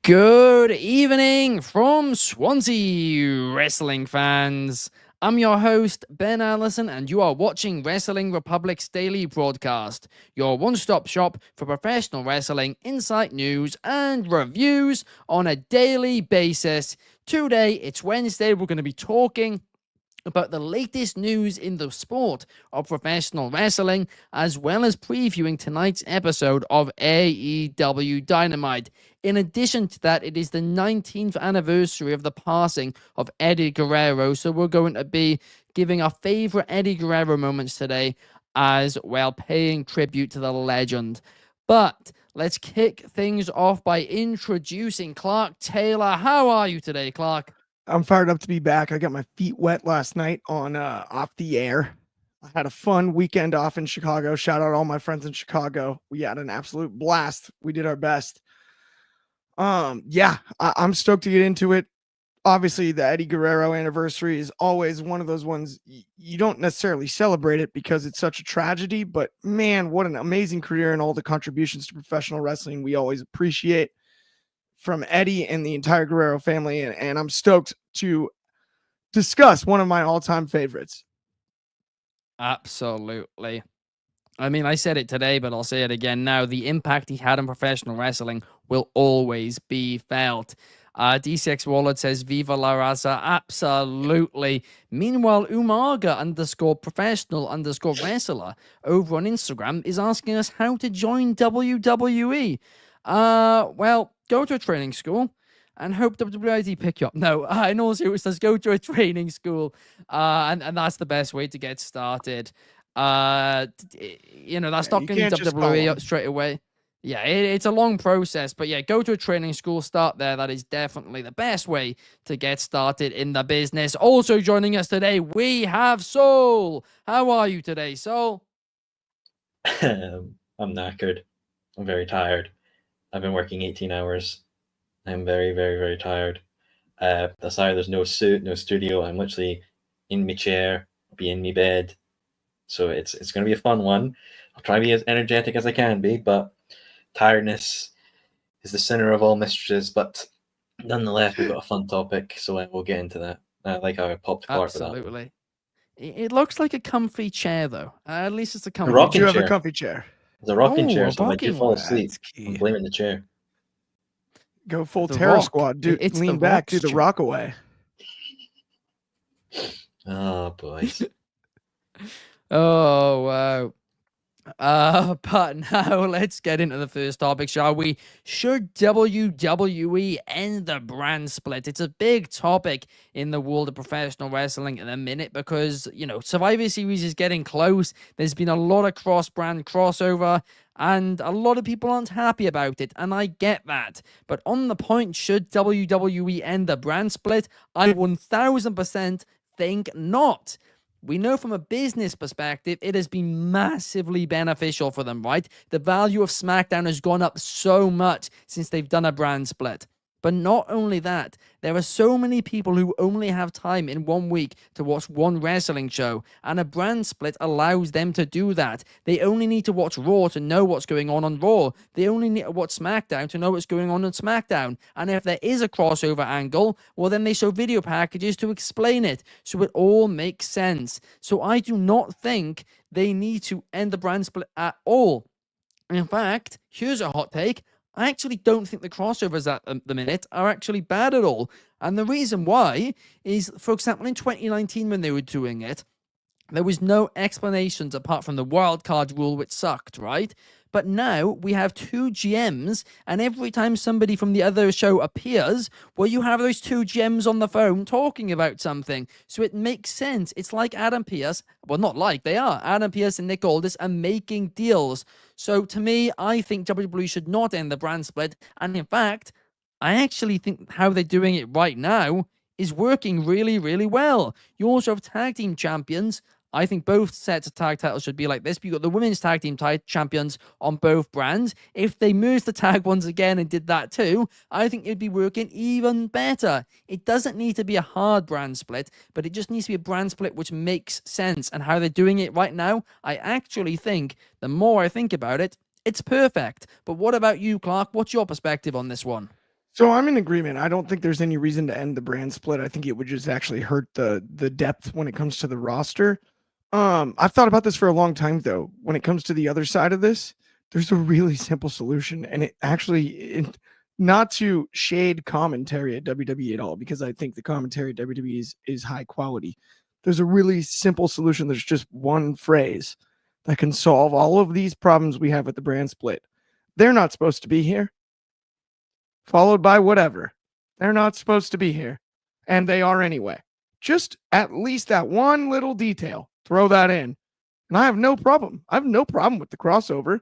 Good evening from Swansea, wrestling fans. I'm your host, Ben Allison, and you are watching Wrestling Republic's daily broadcast, your one-stop shop for professional wrestling, insight news, and reviews on a daily basis. Today, it's Wednesday. We're going to be talking about the latest news in the sport of professional wrestling, as well as previewing tonight's episode of AEW Dynamite. In addition to that, it is the 19th anniversary of the passing of Eddie Guerrero, so we're going to be giving our favorite Eddie Guerrero moments today, as well paying tribute to the legend. But let's kick things off by introducing Clark Taylor. How are you today, Clark? I'm fired up to be back. I got my feet wet last night on off the air. I had a fun weekend off in Chicago. Shout out all my friends in Chicago. We had an absolute blast. We did our best. I'm stoked to get into it. Obviously, the Eddie Guerrero anniversary is always one of those ones you don't necessarily celebrate it because it's such a tragedy, but man, what an amazing career and all the contributions to professional wrestling we always appreciate from Eddie and the entire Guerrero family, and I'm stoked to discuss one of my all-time favorites. Absolutely. I mean, I said it today, but I'll say it again now. The impact he had on professional wrestling will always be felt. D6 Wallet says, Viva la raza. Absolutely. Meanwhile, Umaga _professional_wrestler over on Instagram is asking us how to join WWE. Well, go to a training school and hope WWID pick you up. No, in all seriousness, go to a training school, and that's the best way to get started. That's not going to WWE up straight away. Yeah, it's a long process, but yeah, go to a training school, start there. That is definitely the best way to get started in the business. Also joining us today, we have Soul. How are you today, Soul? I'm knackered. I'm very tired. I've been working 18 hours. I'm very, very, very tired. Sorry, there's no suit, no studio. I'm literally in my chair, be in my bed. So it's going to be a fun one. I'll try to be as energetic as I can be, but tiredness is the center of all mistresses. But nonetheless, we've got a fun topic, so we'll get into that. I like how I popped Clark for that. Absolutely. It looks like a comfy chair, though. At least it's a comfy chair. You have a comfy chair. It's a rocking chair, so if I do fall asleep, I'm blaming the chair. Go full terror squad, dude. Lean back, do the rock away. Oh, boys. Oh, wow. But now let's get into the first topic, shall we? Should WWE end the brand split? It's a big topic in the world of professional wrestling at the minute because, Survivor Series is getting close. There's been a lot of cross-brand crossover, and a lot of people aren't happy about it, and I get that. But on the point, should WWE end the brand split? I 1000% think not. We know from a business perspective, it has been massively beneficial for them, right? The value of SmackDown has gone up so much since they've done a brand split. But not only that, there are so many people who only have time in 1 week to watch one wrestling show, and a brand split allows them to do that. They only need to watch Raw to know what's going on Raw. They only need to watch SmackDown to know what's going on SmackDown. And if there is a crossover angle, well, then they show video packages to explain it. So it all makes sense. So I do not think they need to end the brand split at all. In fact, here's a hot take. I actually don't think the crossovers at the minute are actually bad at all. And the reason why is, for example, in 2019 when they were doing it, there was no explanations apart from the wildcard rule, which sucked, right? But now we have two GMs, and every time somebody from the other show appears, well, you have those two GMs on the phone talking about something. So it makes sense. It's like Adam Pearce. Well, not like, they are. Adam Pearce and Nick Aldis are making deals. So to me, I think WWE should not end the brand split. And in fact, I actually think how they're doing it right now is working really, really well. You also have tag team champions. I think both sets of tag titles should be like this. You've got the women's tag team champions on both brands. If they merged the tag ones again and did that too, I think it'd be working even better. It doesn't need to be a hard brand split, but it just needs to be a brand split which makes sense. And how they're doing it right now, I actually think, the more I think about it, it's perfect. But what about you, Clark? What's your perspective on this one? So I'm in agreement. I don't think there's any reason to end the brand split. I think it would just actually hurt the depth when it comes to the roster. I've thought about this for a long time though. When it comes to the other side of this, there's a really simple solution, and not to shade commentary at WWE at all, because I think the commentary at WWE is high quality. There's a really simple solution. There's just one phrase that can solve all of these problems we have with the brand split. They're not supposed to be here. Followed by whatever. They're not supposed to be here. And they are anyway. Just at least that one little detail. Throw that in. And I have no problem. I have no problem with the crossover.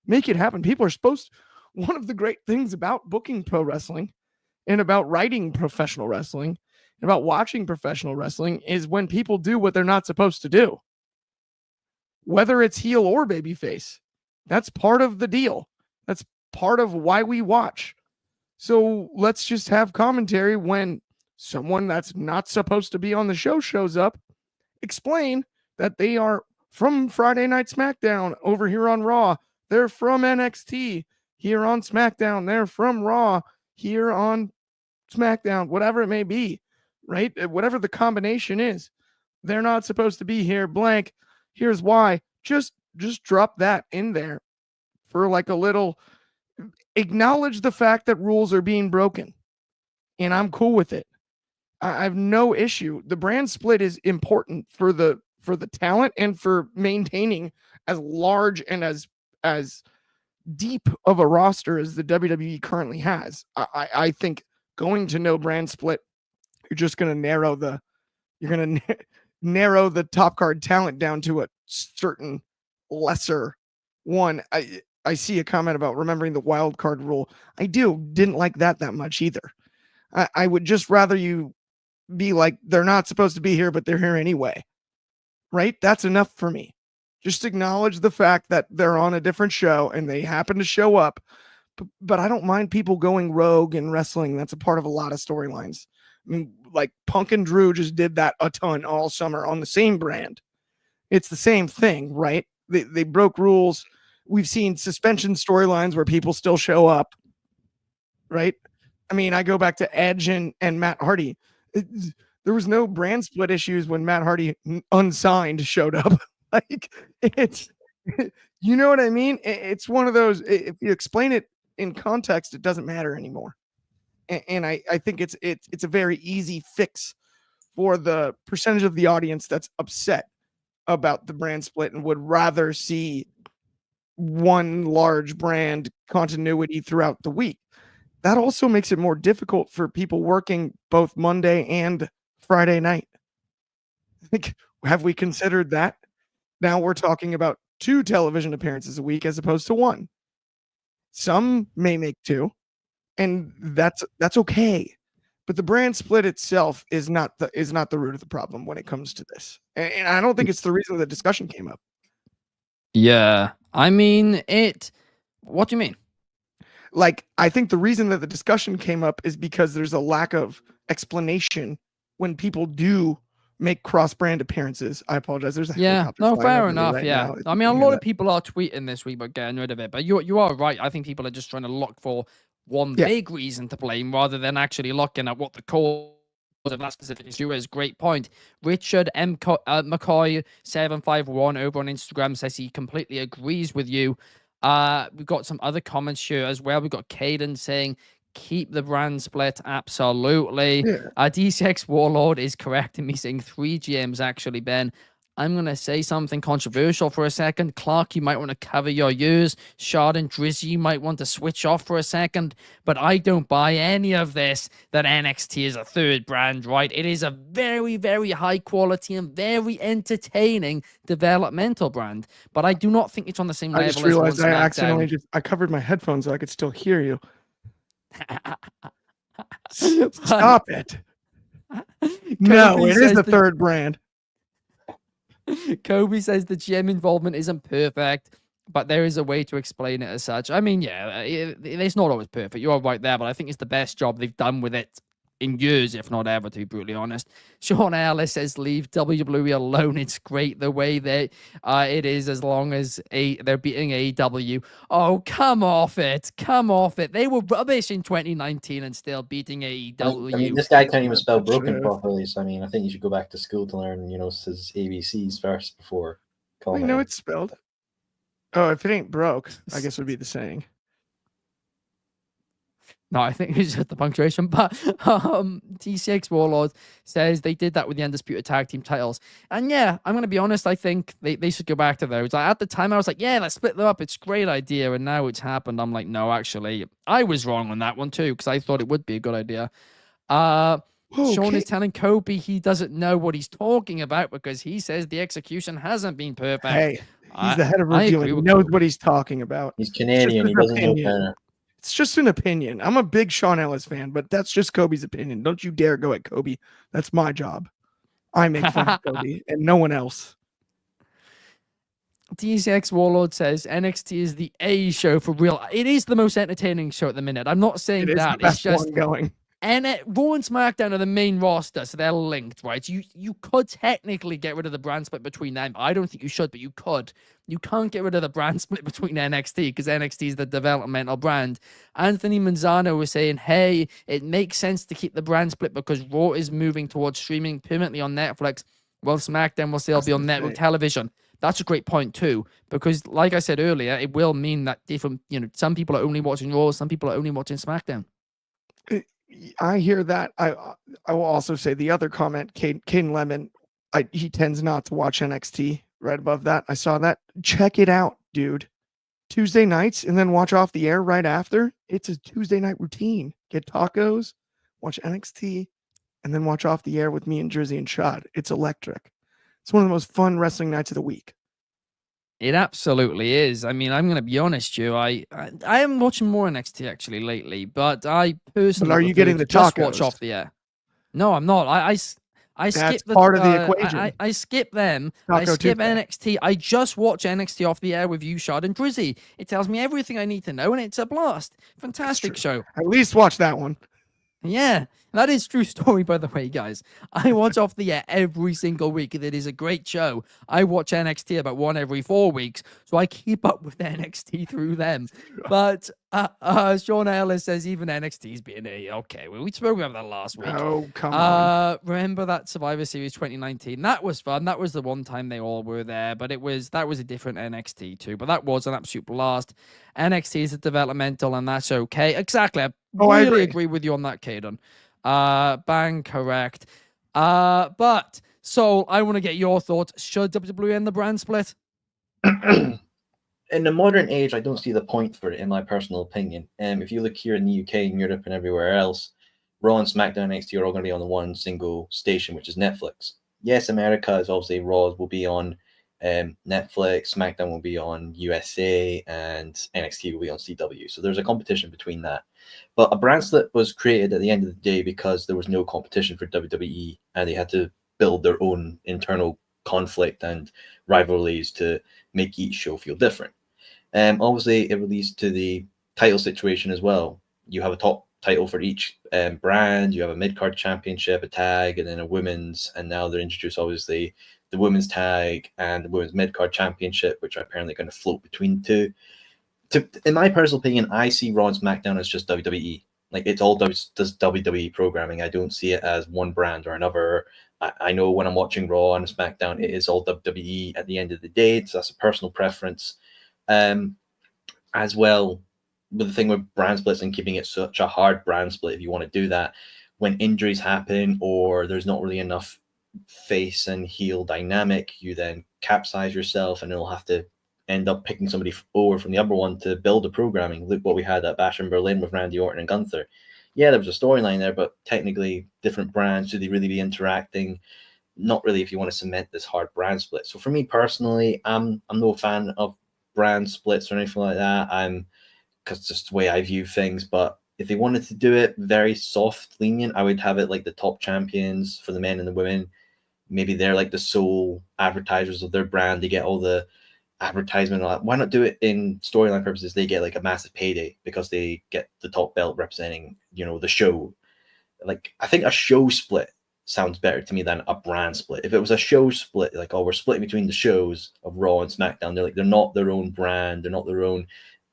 Make it happen. People are supposed one of the great things about booking pro wrestling and about writing professional wrestling and about watching professional wrestling is when people do what they're not supposed to do. Whether it's heel or babyface. That's part of the deal. That's part of why we watch. So let's just have commentary when someone that's not supposed to be on the show shows up, explain that they are from Friday Night SmackDown over here on Raw. They're from NXT here on SmackDown. They're from Raw here on SmackDown, whatever it may be, right? Whatever the combination is. They're not supposed to be here, blank. Here's why. Just drop that in there for like a little, acknowledge the fact that rules are being broken. And I'm cool with it. I have no issue. The brand split is important for the talent and for maintaining as large and as deep of a roster as the WWE currently has. I think going to no brand split, you're just going to narrow the top card talent down to a certain lesser one. I see a comment about remembering the wild card rule. I didn't like that much either. I would just rather you be like, they're not supposed to be here, but they're here anyway. Right? That's enough for me. Just acknowledge the fact that they're on a different show and they happen to show up. But I don't mind people going rogue and wrestling. That's a part of a lot of storylines. I mean, like Punk and Drew just did that a ton all summer on the same brand. It's the same thing, right? They broke rules. We've seen suspension storylines where people still show up, right? I mean, I go back to Edge and Matt Hardy. There was no brand split issues when Matt Hardy unsigned showed up. Like it's, you know what I mean? It's one of those, if you explain it in context, it doesn't matter anymore. And I think it's a very easy fix for the percentage of the audience that's upset about the brand split and would rather see one large brand continuity throughout the week. That also makes it more difficult for people working both Monday and Friday night. Like, have we considered that? Now we're talking about 2 television appearances a week as opposed to 1. Some may make 2, and that's okay. But the brand split itself is not the root of the problem when it comes to this. And I don't think it's the reason the discussion came up. Yeah. I mean, what do you mean? Like, I think the reason that the discussion came up is because there's a lack of explanation when people do make cross-brand appearances. I apologize. There's a helicopter flying fair over me enough. right Yeah, now. I mean, a lot of people are tweeting this week about getting rid of it, but you are right. I think people are just trying to look for one big reason to blame rather than actually looking at what the cause of that specific issue is. Great point. Richard McCoy 751 over on Instagram says he completely agrees with you. We've got some other comments here as well. We've got Caden saying, keep the brand split. Absolutely. DCX Warlord is correcting me, saying 3 GMs actually, Ben. I'm going to say something controversial for a second. Clark, you might want to cover your ears. Shard and Drizzy, you might want to switch off for a second. But I don't buy any of this that NXT is a third brand, right? It is a very, very high quality and very entertaining developmental brand. But I do not think it's on the same level as SmackDown. I just realized I accidentally I covered my headphones so I could still hear you. Stop it. No, it is the third brand. Kobe says the GM involvement isn't perfect, but there is a way to explain it as such. I mean, yeah, it's not always perfect. You're right there, but I think it's the best job they've done with it. in years, if not ever, to be brutally honest. Sean Ellis says, leave WWE alone. It's great the way that it is, as long as they're beating AEW. Oh, come off it. Come off it. They were rubbish in 2019 and still beating AEW. I mean, this guy can't even That's spell the broken truth. properly. So, I mean, I think you should go back to school to learn, his ABCs first before Well, you commenting. know it's spelled. Oh, if it ain't broke, I guess would be the saying. No, I think it's just the punctuation. But T6 Warlord says they did that with the Undisputed Tag Team titles. And yeah, I'm going to be honest, I think they should go back to those. At the time, I was like, yeah, let's split them up. It's a great idea. And now it's happened. I'm like, no, actually, I was wrong on that one too, because I thought it would be a good idea. Sean is telling Kobe he doesn't know what he's talking about because he says the execution hasn't been perfect. Hey, he's the head of reviewing. He knows what he's talking about. He's Canadian. He doesn't know better. It's just an opinion. I'm a big Sean Ellis fan, but that's just Kobe's opinion. Don't you dare go at Kobe. That's my job. I make fun of Kobe and no one else. DCX Warlord says NXT is the A show for real. It is the most entertaining show at the minute. I'm not saying that. It's just one going. And Raw and SmackDown are the main roster, so they're linked, right? You could technically get rid of the brand split between them. I don't think you should, but you could. You can't get rid of the brand split between NXT because NXT is the developmental brand. Anthony Manzano was saying, hey, it makes sense to keep the brand split because Raw is moving towards streaming permanently on Netflix, while SmackDown will still be on network television. That's a great point too, because like I said earlier, it will mean that different, some people are only watching Raw, some people are only watching SmackDown. I hear that. I will also say the other comment, Caden Lemon, he tends not to watch NXT. Right above that, I saw that. Check it out, dude. Tuesday nights and then watch Off the Air right after. It's a Tuesday night routine. Get tacos, watch NXT, and then watch Off the Air with me and Jersey and Shad. It's electric. It's one of the most fun wrestling nights of the week. It absolutely is. I mean, I'm going to be honest, Joe. I am watching more NXT actually lately, but I personally. But are you getting the just tacos? watch Off the Air? No, I'm not. I skip the part of the equation. I skip them. Taco I skip Tuesday. NXT. I just watch NXT Off the Air with you, Shard and Drizzy. It tells me everything I need to know, and it's a blast. Fantastic show. At least watch that one. Yeah, that is true story, by the way, guys. I watch Off the Air every single week, and it is a great show. I watch NXT about one every 4 weeks, so I keep up with NXT through them. But Sean Ellis says even NXT's being okay. Well, we spoke about that last week. Oh, come on. Remember that Survivor Series 2019? That was fun. That was the one time they all were there, but that was a different NXT too. But that was an absolute blast. NXT is a developmental, and that's okay. Exactly. I really agree with you on that, Caden. Bang, correct. But Soul, I want to get your thoughts. Should WWE end the brand split? In the modern age, I don't see the point for it, in my personal opinion. If you look here in the UK and Europe and everywhere else, Raw and SmackDown NXT are all going to be on the one single station, which is Netflix. Yes, America is obviously Raw will be on Netflix, SmackDown will be on USA, and NXT will be on CW. So there's a competition between that. But a brand split was created at the end of the day because there was no competition for WWE, and they had to build their own internal conflict and rivalries to make each show feel different. Obviously, it leads to the title situation as well. You have a top title for each brand. You have a mid-card championship, a tag, and then a women's. And now they're introduced, obviously, the women's tag and the women's mid-card championship, which are apparently going to float between the two. In my personal opinion, I see Raw and SmackDown as just WWE. Like, it's all does WWE programming. I don't see it as one brand or another. I know when I'm watching Raw and SmackDown, it is all WWE at the end of the day. So that's a personal preference. As well, with the thing with brand splits and keeping it such a hard brand split, if you want to do that, when injuries happen or there's not really enough face and heel dynamic, you then capsize yourself and it'll have to end up picking somebody over from the other one to build the programming. Look what we had at Bash in Berlin with Randy Orton and Gunther. Yeah, there was a storyline there, but technically different brands, should they really be interacting? Not really if you want to cement this hard brand split. So for me personally, I'm no fan of brand splits or anything like that. Because it's just the way I view things. But if they wanted to do it very soft, lenient, I would have it like the top champions for the men and the women. Maybe they're like the sole advertisers of their brand. They get all the advertisement and all that. Why not do it in storyline purposes? They get like a massive payday because they get the top belt representing, the show. like, I think a show split sounds better to me than a brand split. If it was a show split, like, oh, we're splitting between the shows of Raw and SmackDown, they're not their own brand, they're not their own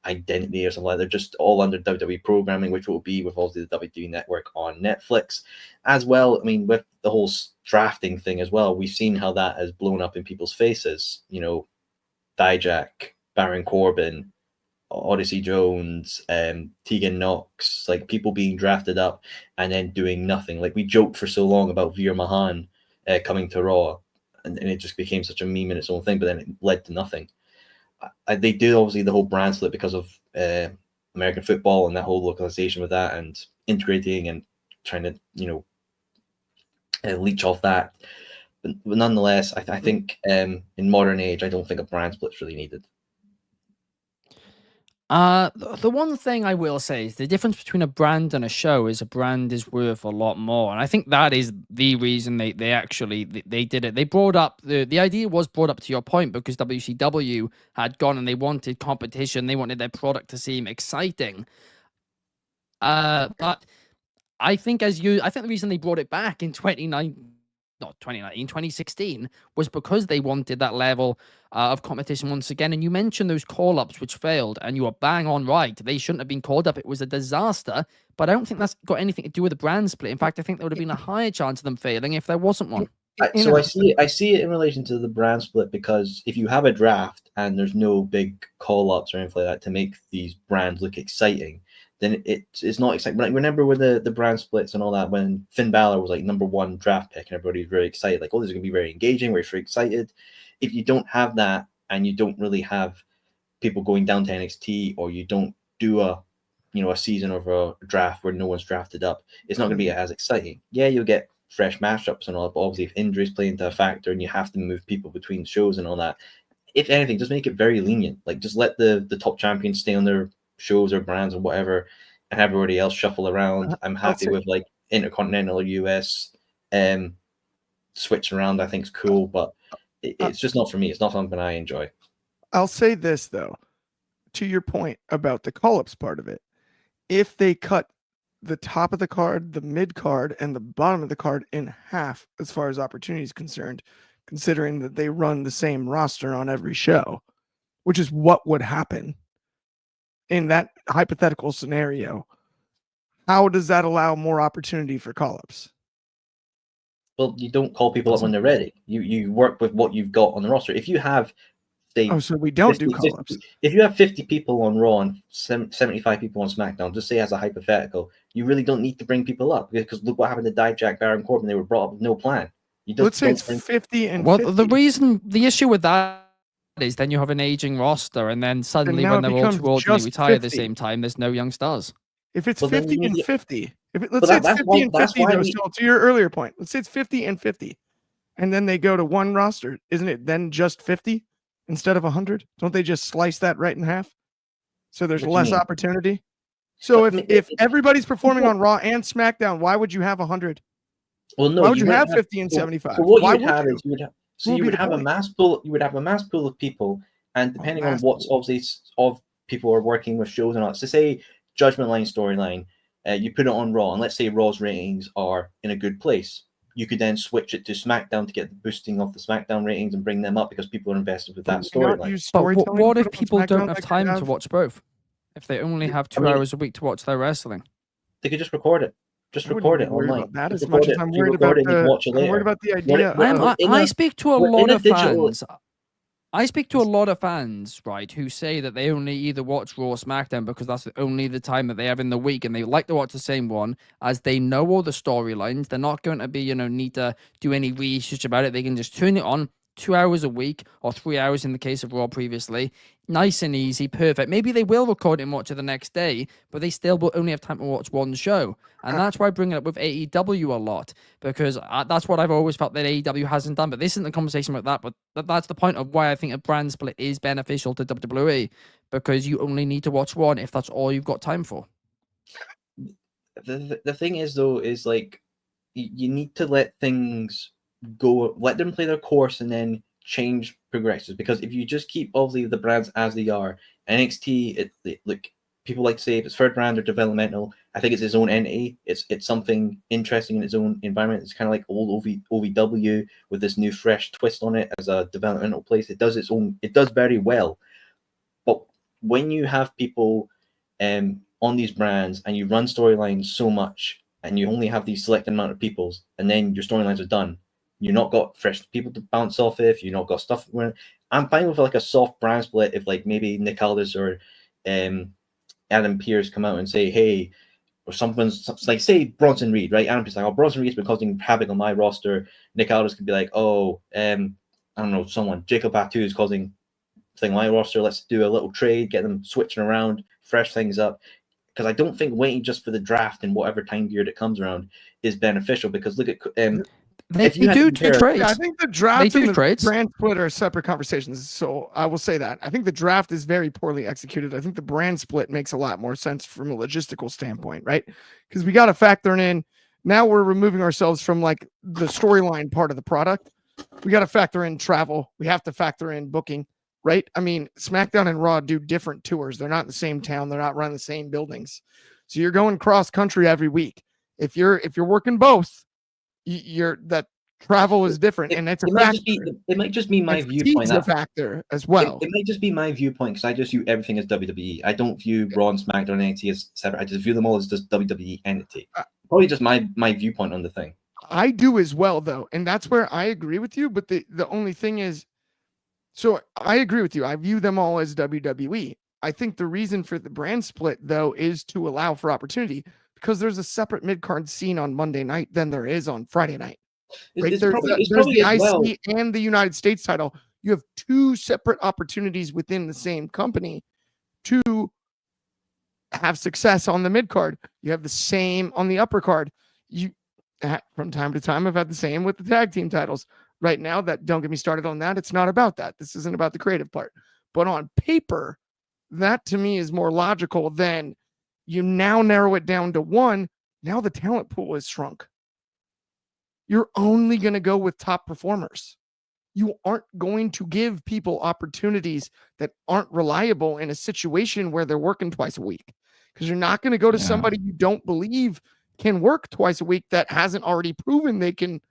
identity or something like that. They're just all under WWE programming, which will be with obviously the WWE network on Netflix as well. I mean, with the whole drafting thing as well, we've seen how that has blown up in people's faces. You know, Dijak, Baron Corbin, Odyssey Jones, Tegan Knox, like people being drafted up and then doing nothing. Like, we joked for so long about Veer Mahan coming to Raw, and it just became such a meme in its own thing, but then it led to nothing. They do obviously the whole brand split because of American football and that whole localization with that and integrating and trying to, leech off that. But nonetheless, I think in modern age, I don't think a brand split's really needed. The one thing I will say is the difference between a brand and a show is a brand is worth a lot more, and I think that is the reason they actually did it. They brought up the idea was brought up to your point because WCW had gone and they wanted competition, they wanted their product to seem exciting. But I think the reason they brought it back in 2016 was because they wanted that level of competition once again. And you mentioned those call-ups which failed, and you are bang on right. They shouldn't have been called up. It was a disaster, but I don't think that's got anything to do with the brand split. In fact, I think there would have been a higher chance of them failing if there wasn't one. So I see it in relation to the brand split, because if you have a draft and there's no big call-ups or anything like that to make these brands look exciting, then it's not exciting. Like, remember with the brand splits and all that, when Finn Balor was like #1 draft pick and everybody was very excited, like, oh, this is going to be very engaging, we're very excited. If you don't have that and you don't really have people going down to NXT, or you don't do a season of a draft where no one's drafted up, it's not going to be as exciting. Yeah, you'll get fresh matchups and all, but obviously if injuries play into a factor and you have to move people between shows and all that, if anything, just make it very lenient. Like, just let the top champions stay on their shows or brands or whatever, and everybody else shuffle around. I'm happy with like Intercontinental or US switch around. I think it's cool, but it's just not for me. It's not something I enjoy. I'll say this though, to your point about the call-ups part of it. If they cut the top of the card, the mid card, and the bottom of the card in half as far as opportunity is concerned, considering that they run the same roster on every show, which is what would happen in that hypothetical scenario, how does that allow more opportunity for call-ups? Well, you don't call people up when they're ready. You work with what you've got on the roster. If you have, say, so we don't 50, do call-ups. If you have 50 people on Raw and 75 people on SmackDown, just say as a hypothetical, you really don't need to bring people up, because look what happened to Dijak, Baron Corbin. They were brought up with no plan. Let's say it's 50 and well, 50. The issue with that is then you have an aging roster, and then suddenly And when they're all too old to retire 50. at the same time, there's no young stars. If it's 50 and 50, let's say it's 50 and 50, though, still to your earlier point, let's say it's 50 and 50, and then they go to one roster, isn't it then just 50 instead of 100? Don't they just slice that right in half? So there's less opportunity. So if everybody's performing on Raw and SmackDown, why would you have 100? Well, no, why would you have 50 and 75? So what why you would have is you would have a mass pool. You would have a mass pool of people, and depending on what's obviously of people are working with shows or not. So say Judgment Line storyline, you put it on Raw, and let's say Raw's ratings are in a good place. You could then switch it to SmackDown to get the boosting of the SmackDown ratings and bring them up because people are invested with that storyline. But what if people don't have time to watch both? If they only have 2 hours a week to watch their wrestling, they could just record it. Just record it online. That as much as I'm worried about the idea. I speak to a lot of fans. I speak to a lot of fans, right, who say that they only either watch Raw or SmackDown because that's only the time that they have in the week, and they like to watch the same one as they know all the storylines. They're not going to be, need to do any research about it. They can just turn it on 2 hours a week or 3 hours in the case of Raw previously. Nice and easy, perfect. Maybe they will record it and watch it the next day, but they still will only have time to watch one show. And that's why I bring it up with AEW a lot, because that's what I've always felt that AEW hasn't done. But this isn't the conversation about that, but that's the point of why I think a brand split is beneficial to WWE, because you only need to watch one if that's all you've got time for. The thing is, though, is like you need to let things go, let them play their course, and then change progresses. Because if you just keep obviously the brands as they are, NXT, like people like to say, if it's third brand or developmental, I think it's its own entity. It's something interesting in its own environment. It's kind of like old OVW with this new fresh twist on it as a developmental place. It does its own. It does very well. But when you have people on these brands and you run storylines so much and you only have these selected amount of peoples and then your storylines are done, you're not got fresh people to bounce off if you're not got stuff. I'm fine with like a soft brand split if like maybe Nick Aldis or Adam Pearce come out and say, hey, or someone's like, say Bronson Reed, right? Adam Pearce like, oh, Bronson Reed's been causing havoc on my roster. Nick Aldis could be like, oh, I don't know, someone, Jacob Batu is causing thing on my roster. Let's do a little trade, get them switching around, fresh things up. Because I don't think waiting just for the draft in whatever time period it comes around is beneficial. Because look at they do trades. Yeah, I think the draft and the brand split are separate conversations. So I will say that. I think the draft is very poorly executed. I think the brand split makes a lot more sense from a logistical standpoint, right? Because we got to factor in, now we're removing ourselves from like the storyline part of the product. We got to factor in travel. We have to factor in booking, right? I mean, SmackDown and Raw do different tours. They're not in the same town. They're not running the same buildings. So you're going cross country every week. If you're working both, that travel is different, and it's a factor. It might just be my viewpoint. That's a factor as well. It might just be my viewpoint because I just view everything as WWE. I don't view Raw and SmackDown and NXT as separate. I just view them all as just WWE entity. Probably just my viewpoint on the thing. I do as well, though, and that's where I agree with you. But the only thing is, so I agree with you. I view them all as WWE. I think the reason for the brand split, though, is to allow for opportunity. Because there's a separate mid-card scene on Monday night than there is on Friday night. Right? There's the IC and the United States title. You have two separate opportunities within the same company to have success on the mid-card. You have the same on the upper card. You, from time to time, have had the same with the tag team titles. Right now, don't get me started on that. It's not about that. This isn't about the creative part. But on paper, that to me is more logical than you now narrow it down to one. Now the talent pool is shrunk. You're only going to go with top performers. You aren't going to give people opportunities that aren't reliable in a situation where they're working twice a week. Because you're not going to go to somebody you don't believe can work twice a week that hasn't already proven they can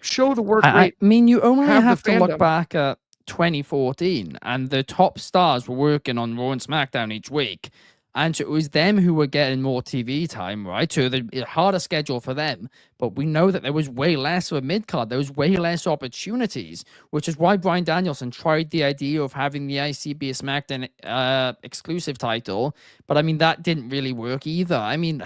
show the work rate. I mean, you only have to look back at 2014, and the top stars were working on Raw and SmackDown each week. And so it was them who were getting more TV time, right? So the harder schedule for them. But we know that there was way less of a mid-card. There was way less opportunities, which is why Bryan Danielson tried the idea of having the IC be a SmackDown exclusive title. But, I mean, that didn't really work either. I mean...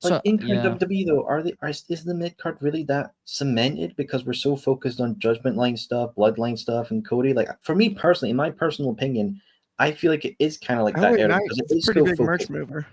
But in WWE, though, is the mid-card really that cemented? Because we're so focused on Judgment Line stuff, Bloodline stuff, and Cody. Like, for me personally, in my personal opinion, I feel like it is kind of like that era. It's a pretty big merch mover.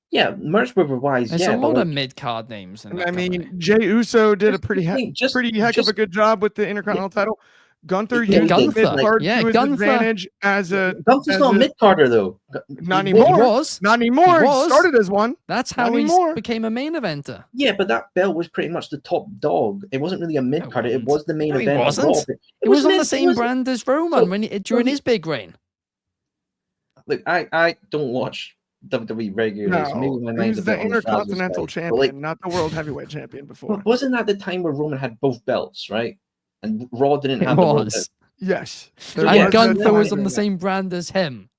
Yeah, merch mover wise, there's a lot of mid card names. I mean, Jey Uso did a pretty heck of a good job with the Intercontinental title. Gunther used mid-card to his advantage as a... Gunther's not a mid-carder, though. Not anymore. He was. Not anymore. He started as one. That's how he became a main eventer. Yeah, but that belt was pretty much the top dog. It wasn't really a mid-carder. It was the main event. It wasn't. It was on the same brand as Roman during his big reign. Look, I don't watch WWE regularly. So maybe my mind's the Intercontinental champion, not the World Heavyweight champion before. Wasn't that the time where Roman had both belts, right? And Raw didn't have the belt. Yes. And Gunther was on the same brand as him.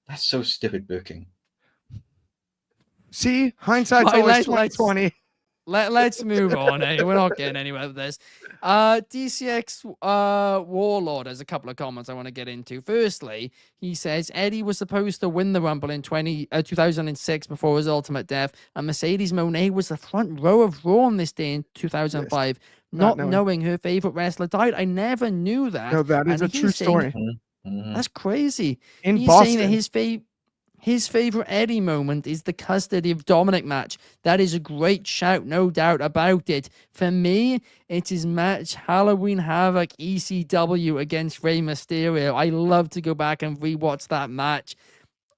That's so stupid booking. See, hindsight's always 2020. Let's move on. We're not getting anywhere with this. DCX Warlord has a couple of comments I want to get into. Firstly, he says Eddie was supposed to win the Rumble in 2006 before his ultimate death, and Mercedes Moné was the front row of Raw on this day in 2005. Yes. Not knowing her favorite wrestler died. I never knew that. No, that is a true story. That's crazy. In Boston. Saying that his favorite Eddie moment is the custody of Dominic match. That is a great shout, no doubt about it. For me, it is match Halloween Havoc ECW against Rey Mysterio. I love to go back and rewatch that match.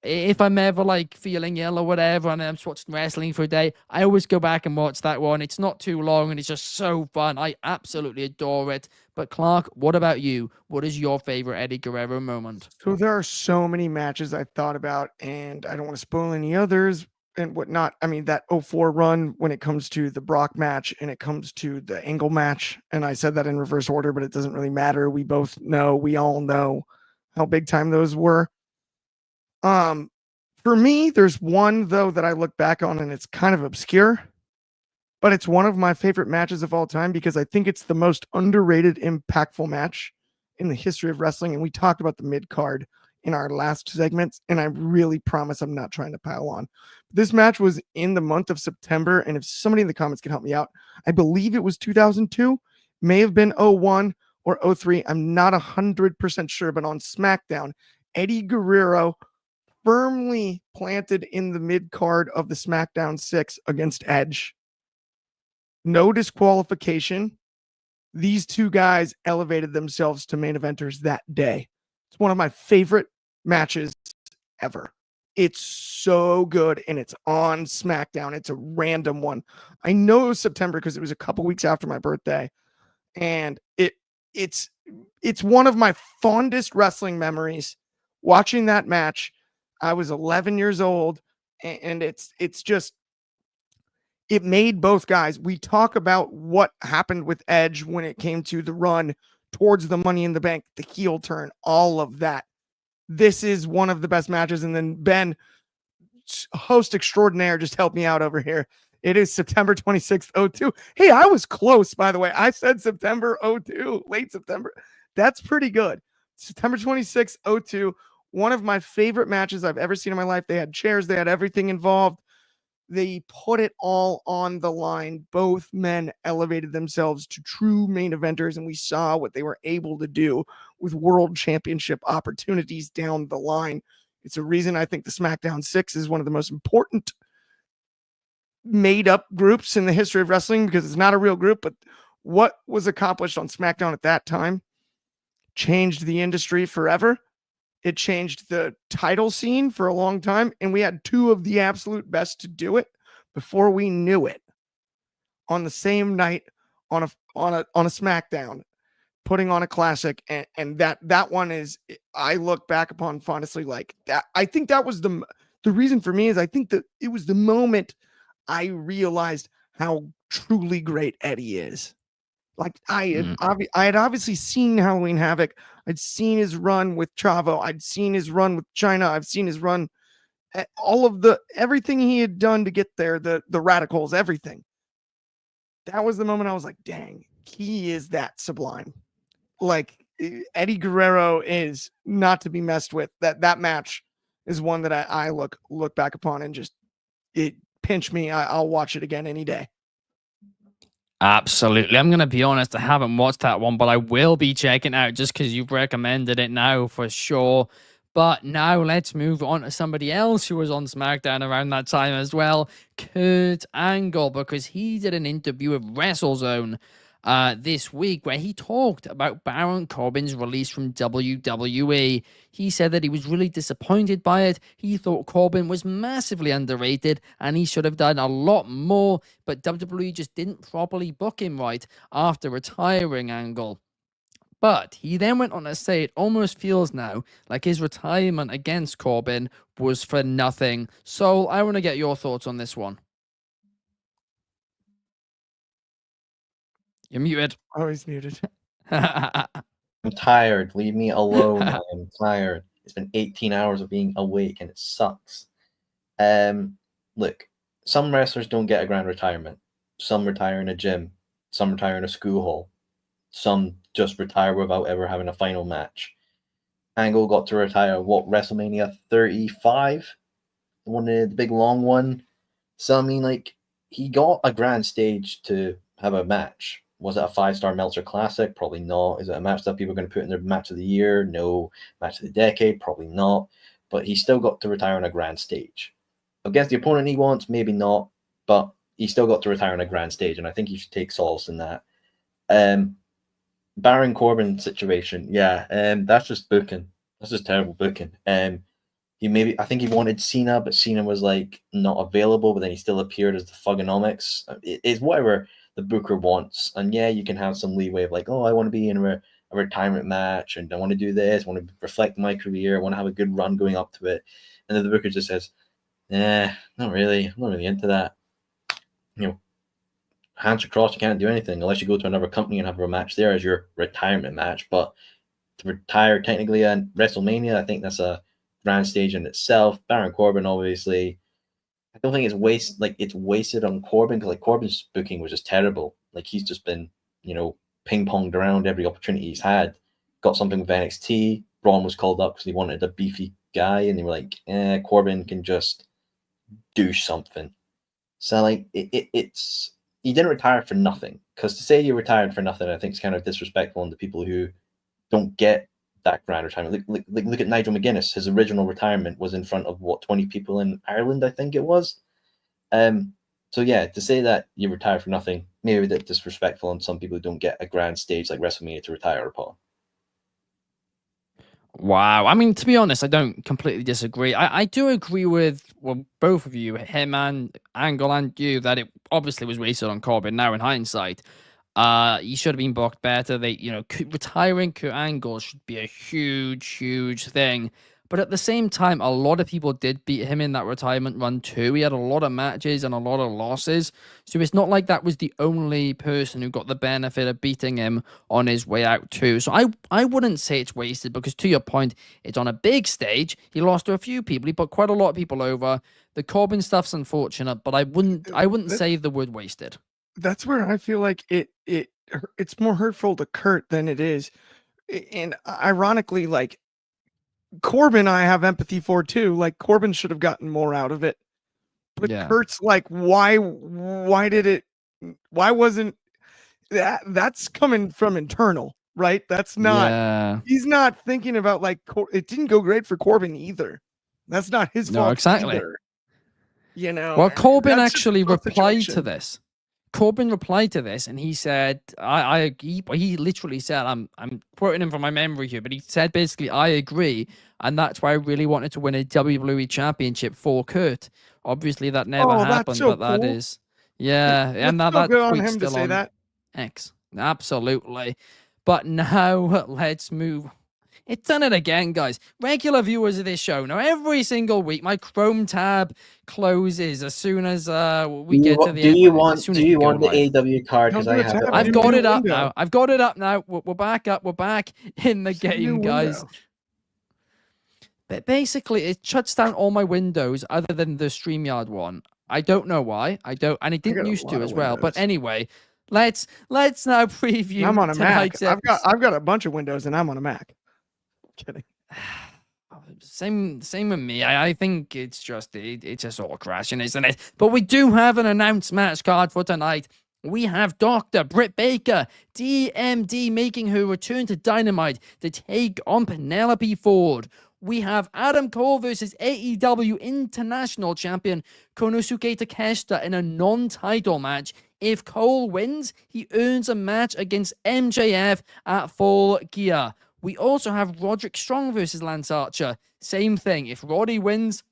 If I'm ever like feeling ill or whatever and I'm just watching wrestling for a day, I always go back and watch that one. It's not too long and it's just so fun. I absolutely adore it. But Clark, what about you? What is your favorite Eddie Guerrero moment? So there are so many matches I've thought about, and I don't want to spoil any others. and whatnot. I mean, that 04 run when it comes to the Brock match and it comes to the Angle match. And I said that in reverse order, but it doesn't really matter. We all know how big time those were. For me, there's one though that I look back on and it's kind of obscure, but it's one of my favorite matches of all time because I think it's the most underrated, impactful match in the history of wrestling. And we talked about the mid card in our last segments, and I really promise I'm not trying to pile on. This match was in the month of September, and if somebody in the comments can help me out, I believe it was 2002, may have been 01 or 03. I'm not 100% sure, but on SmackDown, Eddie Guerrero firmly planted in the mid card of the SmackDown 6 against Edge. No disqualification. These two guys elevated themselves to main eventers that day. It's one of my favorite matches ever. It's so good, and it's on SmackDown. It's a random one. I know it was September because it was a couple weeks after my birthday, and it's one of my fondest wrestling memories. Watching that match, I was 11 years old, and it's just, it made both guys. We talk about what happened with Edge when it came to the run towards the Money in the Bank, the heel turn, all of that. This is one of the best matches. And then Ben, host extraordinaire, just help me out over here. It is September 26th, 02. Hey, I was close, by the way. I said September 02, late September. That's pretty good. September 26th, 02. One of my favorite matches I've ever seen in my life. They had chairs, they had everything involved. They put it all on the line. Both men elevated themselves to true main eventers, and we saw what they were able to do with world championship opportunities down the line. It's a reason I think the SmackDown 6 is one of the most important made-up groups in the history of wrestling because it's not a real group, but what was accomplished on SmackDown at that time changed the industry forever. It changed the title scene for a long time, and we had two of the absolute best to do it before we knew it on the same night on a SmackDown, putting on a classic. And that one is, I look back upon honestly like that. I think that was the reason for me is I think that it was the moment I realized how truly great Eddie is. Like I had obviously seen Halloween Havoc. I'd seen his run with Chavo. I'd seen his run with China. I've seen his run, all of everything he had done to get there, the radicals, everything. That was the moment I was like, dang, he is that sublime. Like Eddie Guerrero is not to be messed with. That match is one that I look back upon and just, it pinched me. I'll watch it again any day. Absolutely. I'm going to be honest, I haven't watched that one, but I will be checking out just because you've recommended it now for sure. But now let's move on to somebody else who was on SmackDown around that time as well, Kurt Angle, because he did an interview with WrestleZone this week where he talked about Baron Corbin's release from WWE. He said that he was really disappointed by it. He thought Corbin was massively underrated and he should have done a lot more, but WWE just didn't properly book him right after retiring Angle. But he then went on to say it almost feels now like his retirement against Corbin was for nothing. So I want to get your thoughts on this one. You're muted. Oh, he's muted. I'm tired. Leave me alone. I am tired. It's been 18 hours of being awake and it sucks. Look, some wrestlers don't get a grand retirement. Some retire in a gym. Some retire in a school hall. Some just retire without ever having a final match. Angle got to retire, WrestleMania 35? The big long one. So, I mean, like, he got a grand stage to have a match. Was it a 5-star Meltzer Classic? Probably not. Is it a match that people are going to put in their match of the year? No. Match of the decade? Probably not. But he still got to retire on a grand stage. Against the opponent he wants? Maybe not. But he still got to retire on a grand stage, and I think he should take solace in that. Baron Corbin situation, that's just booking. That's just terrible booking. I think he wanted Cena, but Cena was like not available, but then he still appeared as the Thugonomics. It's whatever the booker wants. And yeah, you can have some leeway of like, oh, I want to be in a retirement match and I want to do this, I want to reflect my career, I want to have a good run going up to it. And then the booker just says, Not really. I'm not really into that. You know, hands across, you can't do anything unless you go to another company and have a match there as your retirement match. But to retire technically at WrestleMania, I think that's a grand stage in itself. Baron Corbin, obviously, I don't think it's wasted on Corbin because like Corbin's booking was just terrible. Like he's just been, ping ponged around every opportunity he's had. Got something with NXT. Braun was called up because he wanted a beefy guy, and they were like, Corbin can just do something. So like it's he didn't retire for nothing. Because to say you retired for nothing, I think is kind of disrespectful on the people who don't get that grand retirement. Look at Nigel McGuinness. His original retirement was in front of 20 people in Ireland, I think it was. So yeah, to say that you retire for nothing, maybe that's disrespectful on some people who don't get a grand stage like WrestleMania to retire upon. Wow. I mean, to be honest, I don't completely disagree. I do agree with both of you, him and Angle and you, that it obviously was wasted on Corbin now in hindsight. He should have been booked better. Retiring Kurt Angle should be a huge, huge thing. But at the same time, a lot of people did beat him in that retirement run too. He had a lot of matches and a lot of losses. So it's not like that was the only person who got the benefit of beating him on his way out too. So I wouldn't say it's wasted because to your point, it's on a big stage. He lost to a few people. He put quite a lot of people over. The Corbin stuff's unfortunate, but I wouldn't say the word wasted. That's where I feel like it's more hurtful to Kurt than it is. And ironically, like Corbin, I have empathy for too. Like Corbin should have gotten more out of it. But Yeah. Kurt's like, why wasn't that's coming from internal, right? That's not, Yeah. he's not thinking about like, it didn't go great for Corbin either. That's not his fault. Exactly. Either. Well, Corbin that's actually replied to situation. this. Corbin replied to this, and he said, he literally said, I'm quoting him from my memory here, but he said basically, I agree, and that's why I really wanted to win a WWE championship for Kurt. Obviously, that never That's happened, so but that cool. is, yeah, and That's so that good on tweet's him to still say on that. X. Absolutely. But now let's move. It's done it again, guys. Regular viewers of this show know every single week my Chrome tab closes as soon as we get to the end. Do you we go want the live. AW card? Don't Because do I a have tab, it. I've do got a it up window. now. I've got it up now. We're back up. We're back in the Just a new game, guys. window. But basically, it shuts down all my windows other than the StreamYard one. I don't know why. And it didn't got a used lot to of as well. But windows. anyway, let's now preview I'm on a Mac. tonight's I've got a bunch of windows and I'm on a Mac. Kidding. Same with me. I think it's just all crashing, isn't it? But we do have an announced match card for tonight. We have Dr. Britt Baker, DMD, making her return to Dynamite to take on Penelope Ford. We have Adam Cole versus AEW International Champion Konosuke Takeshita in a non-title match. If Cole wins, he earns a match against MJF at Full Gear. We also have Roderick Strong versus Lance Archer. Same thing. If Roddy wins,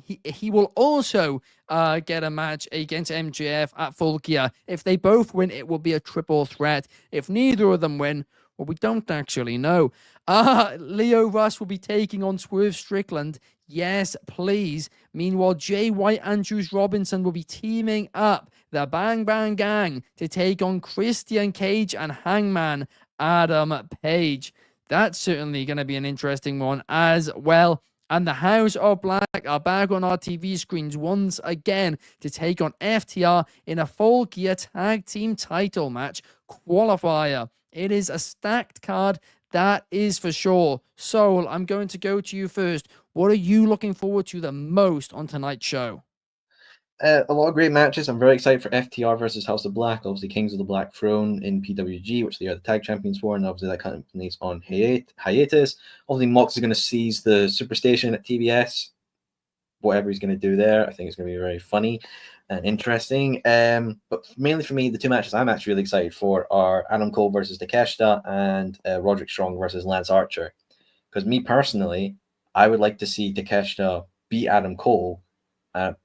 he will also get a match against MJF at Full Gear. If they both win, it will be a triple threat. If neither of them win, well, we don't actually know. Leo Rush will be taking on Swerve Strickland. Yes, please. Meanwhile, Jay White and Juice Robinson will be teaming up, the Bang Bang Gang, to take on Christian Cage and Hangman Adam Page. That's certainly going to be an interesting one as well. And the House of Black are back on our TV screens once again to take on FTR in a Full Gear Tag Team title match qualifier. It is a stacked card, that is for sure. Soul, I'm going to go to you first. What are you looking forward to the most on tonight's show? A lot of great matches. I'm very excited for FTR versus House of Black. Obviously, Kings of the Black Throne in PWG, which they are the tag champions for, and obviously that company's on hiatus. Obviously, Mox is going to seize the Superstation at TBS. Whatever he's going to do there, I think it's going to be very funny and interesting. But mainly for me, the two matches I'm actually really excited for are Adam Cole versus Takeshita and Roderick Strong versus Lance Archer. Because me personally, I would like to see Takeshita beat Adam Cole,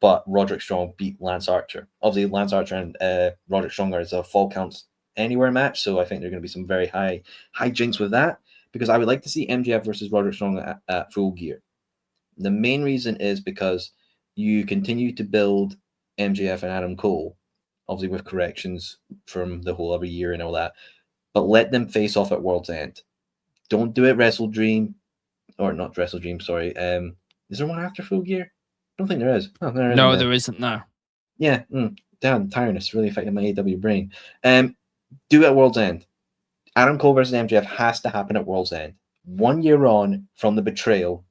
but Roderick Strong beat Lance Archer. Obviously, Lance Archer and Roderick Strong is a fall counts anywhere match, so I think there are going to be some very high jinks with that, because I would like to see MJF versus Roderick Strong at Full Gear. The main reason is because you continue to build MJF and Adam Cole, obviously with corrections from the whole other year and all that, but let them face off at World's End. Don't do it Wrestle Dream, or not Wrestle Dream, sorry. Is there one after Full Gear? I don't think there is. Oh, there No, isn't there isn't. No. Yeah, damn, tiredness really affected my AW brain. Do it at World's End. Adam Cole versus MJF has to happen at World's End. 1 year on from the betrayal,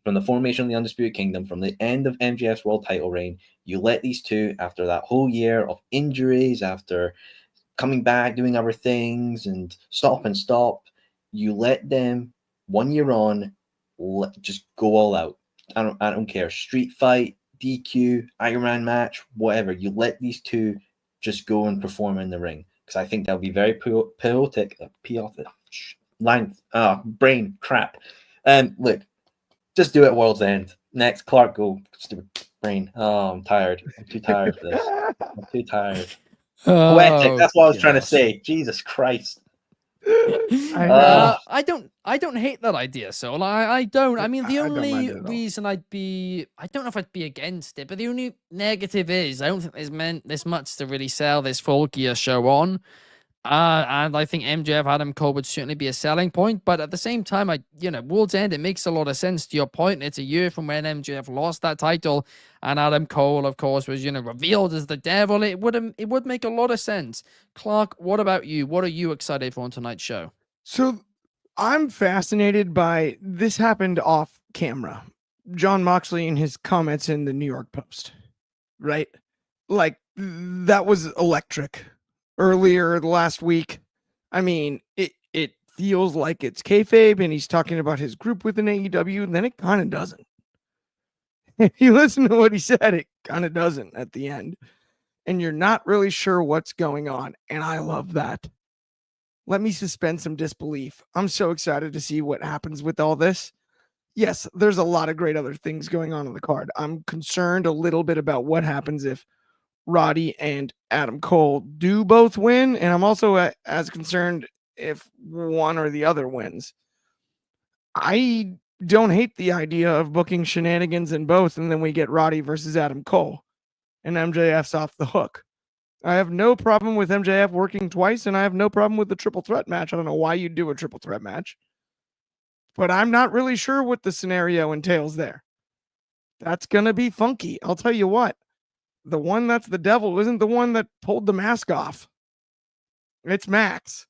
from the formation of the Undisputed Kingdom, from the end of MJF's world title reign, you let these two, after that whole year of injuries, after coming back, doing other things, and stop, you let them 1 year on, just go all out. I don't care. Street fight, DQ, Iron Man match, whatever. You let these two just go and perform in the ring, because I think that'll be very chaotic. Brain crap. Look, just do it at World's End. Next, Clark, go. Stupid brain. Oh, I'm tired. I'm too tired for this. I'm too tired. Poetic. That's what I was trying to say. Jesus Christ. I don't hate that idea, so I don't. I mean, the only reason I don't know if I'd be against it, but the only negative is I don't think there's much to really sell this Full Gear show on. And I think MJF Adam Cole would certainly be a selling point, but at the same time, World's End, it makes a lot of sense to your point. It's a year from when MJF lost that title, and Adam Cole, of course, was revealed as the devil. It would make a lot of sense. Clark, what about you? What are you excited for on tonight's show? So I'm fascinated by this. Happened off camera. John Moxley in his comments in the New York Post, right? Like, that was electric. Earlier last week, I mean, it feels like it's kayfabe, and he's talking about his group within AEW, and then it kind of doesn't. If you listen to what he said, it kind of doesn't at the end, and you're not really sure what's going on, and I love that. Let me suspend some disbelief. I'm so excited to see what happens with all this. Yes, there's a lot of great other things going on the card. I'm concerned a little bit about what happens if Roddy and Adam Cole do both win, and I'm also as concerned if one or the other wins. I don't hate the idea of booking shenanigans in both, and then we get Roddy versus Adam Cole, and MJF's off the hook. I have no problem with MJF working twice, and I have no problem with the triple threat match. I don't know why you'd do a triple threat match, but I'm not really sure what the scenario entails there. That's going to be funky. I'll tell you what. The one that's the devil isn't the one that pulled the mask off. It's Max.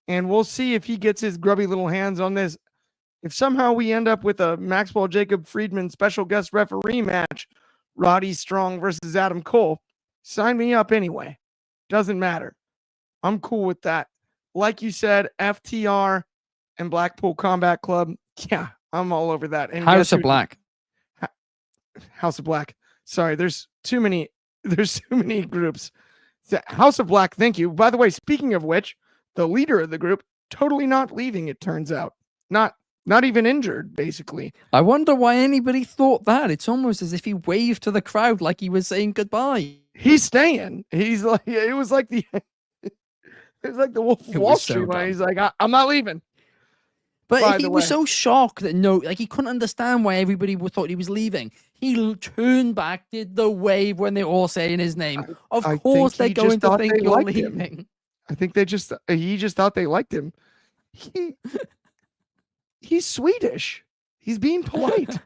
And we'll see if he gets his grubby little hands on this. If somehow we end up with a Maxwell Jacob Friedman special guest referee match, Roddy Strong versus Adam Cole, sign me up anyway. Doesn't matter. I'm cool with that. Like you said, FTR and Blackpool Combat Club. Yeah, I'm all over that. And House of Black. House of Black. Sorry, there's too many groups. House of Black, thank you. By the way, speaking of which, the leader of the group totally not leaving, it turns out. Not even injured, basically. I wonder why anybody thought that. It's almost as if he waved to the crowd like he was saying goodbye. He's staying. He's like, it was like the Wolf of Wall Street. He's like, I'm not leaving. But he was so shocked that he couldn't understand why everybody thought he was leaving. He turned back, did the wave when they're all saying his name. Of course they're going to think you're leaving. I think he just thought they liked him. He's Swedish. He's being polite.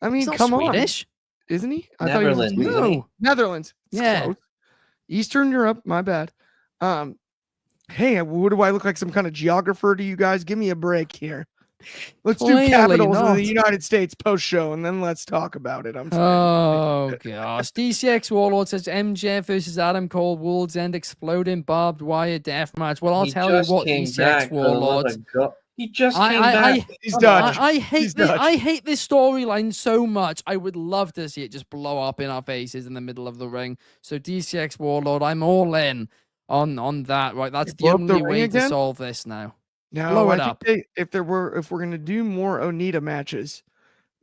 I mean, come Swedish. On. Isn't he? I Netherlands. Thought he was no. Netherlands. It's close. Eastern Europe, my bad. Hey, what do I look like? Some kind of geographer to you guys? Give me a break here. Let's do capitals of the United States post show, and then let's talk about it. Oh gosh. DCX Warlord says MJF versus Adam Cole, World's End exploding barbed wire death match. Well, I'll tell you what, DCX Warlord. He just came back. He's dodged. I hate this storyline so much. I would love to see it just blow up in our faces in the middle of the ring. So DCX Warlord, I'm all in on that. Right, that's the only way to solve this now. No, I think if we're gonna do more Onita matches,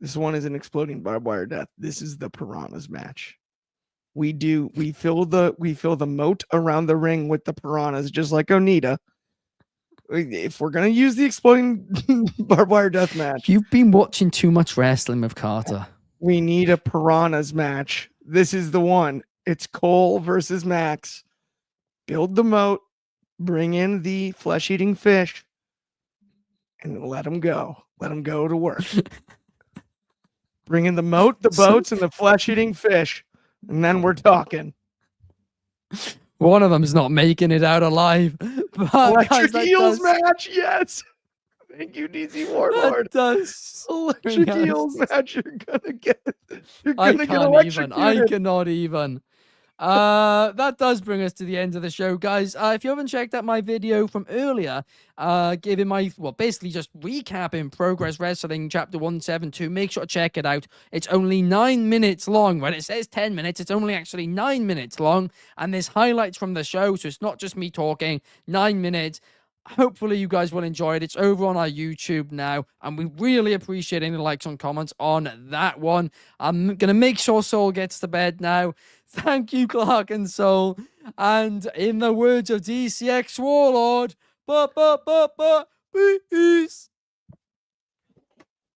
this one is an exploding barbed wire death. This is the Piranhas match. We fill the moat around the ring with the Piranhas, just like Onita. If we're gonna use the exploding barbed wire death match, you've been watching too much wrestling with Carter. We need a piranhas match. This is the one. It's Cole versus Max. Build the moat, bring in the flesh-eating fish, and let them go. Let them go to work. Bring in the moat, the boats, and the flesh-eating fish, and then we're talking. One of them's not making it out alive. But Electric guys, Eels match, yes. Thank you, DC Warlord. That does Electric bring Eels us- match. You're gonna get. You're I gonna get can't even. electrocuted. I cannot even. That does bring us to the end of the show, guys. If you haven't checked out my video from earlier, giving my, well, basically just recapping Progress Wrestling Chapter 172, make sure to check it out. It's only 9 minutes long. When it says 10 minutes, it's only actually 9 minutes long, and there's highlights from the show, so it's not just me talking. 9 minutes. Hopefully you guys will enjoy it. It's over on our YouTube now, and we really appreciate any likes and comments on that one. I'm gonna make sure Soul gets to bed now. Thank you, Clark and Soul. And in the words of DCX Warlord, peace.